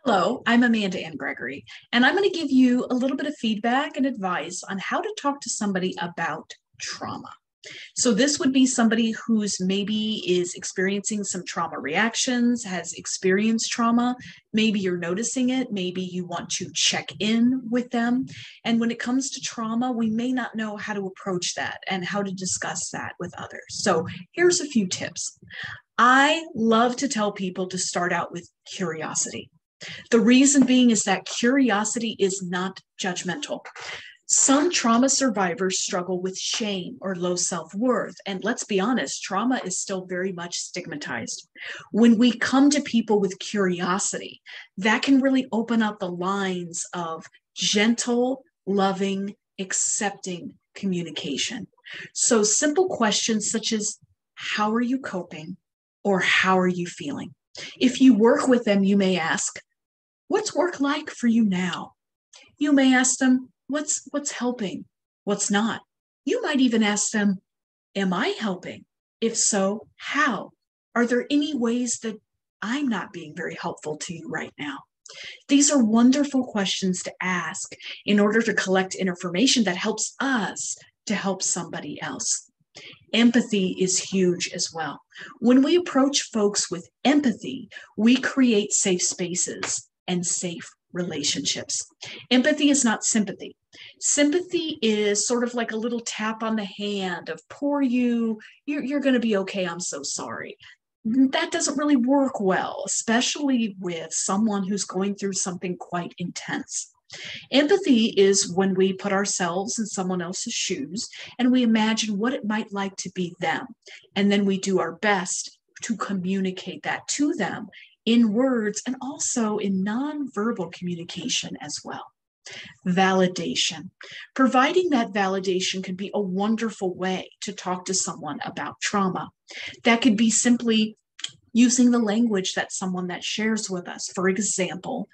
Hello, I'm Amanda Ann Gregory, and I'm going to give you a little bit of feedback and advice on how to talk to somebody about trauma. So, this would be somebody who's maybe is experiencing some trauma reactions, has experienced trauma. Maybe you're noticing it. Maybe you want to check in with them. And when it comes to trauma, we may not know how to approach that and how to discuss that with others. So, here's a few tips. I love to tell people to start out with curiosity. The reason being is that curiosity is not judgmental. Some trauma survivors struggle with shame or low self-worth. And let's be honest, trauma is still very much stigmatized. When we come to people with curiosity, that can really open up the lines of gentle, loving, accepting communication. So simple questions such as, how are you coping? Or how are you feeling? If you work with them, you may ask, what's work like for you now? You may ask them, what's helping? What's not? You might even ask them, am I helping? If so, how? Are there any ways that I'm not being very helpful to you right now? These are wonderful questions to ask in order to collect information that helps us to help somebody else. Empathy is huge as well. When we approach folks with empathy, we create safe spaces and safe relationships. Empathy is not sympathy. Sympathy is sort of like a little tap on the hand of poor you, you're going to be okay, I'm so sorry. That doesn't really work well, especially with someone who's going through something quite intense. Empathy is when we put ourselves in someone else's shoes and we imagine what it might like to be them. And then we do our best to communicate that to them in words and also in nonverbal communication as well. Validation. Providing that validation can be a wonderful way to talk to someone about trauma. That could be simply using the language that someone that shares with us. For example,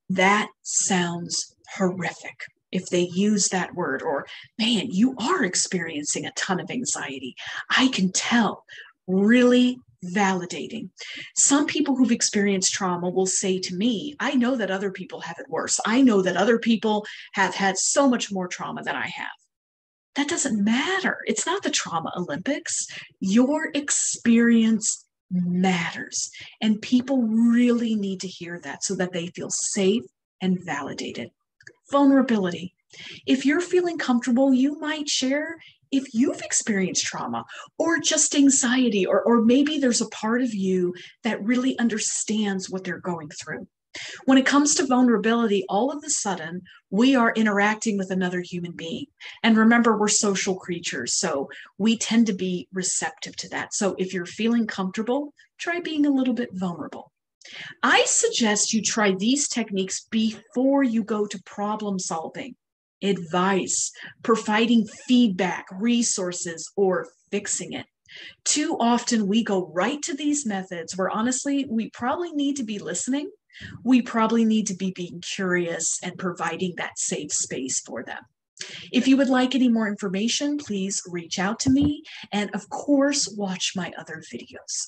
that sounds horrific. If they use that word, or man, you are experiencing a ton of anxiety. I can tell. Really validating. Some people who've experienced trauma will say to me, I know that other people have it worse. I know that other people have had so much more trauma than I have. That doesn't matter. It's not the trauma Olympics. Your experience matters. And people really need to hear that so that they feel safe and validated. Vulnerability. If you're feeling comfortable, you might share if you've experienced trauma or just anxiety, or maybe there's a part of you that really understands what they're going through. When it comes to vulnerability, all of a sudden, we are interacting with another human being. And remember, we're social creatures, so we tend to be receptive to that. So if you're feeling comfortable, try being a little bit vulnerable. I suggest you try these techniques before you go to problem solving, advice, providing feedback, resources, or fixing it. Too often we go right to these methods where honestly, we probably need to be listening. We probably need to be being curious and providing that safe space for them. If you would like any more information, please reach out to me. And of course, watch my other videos.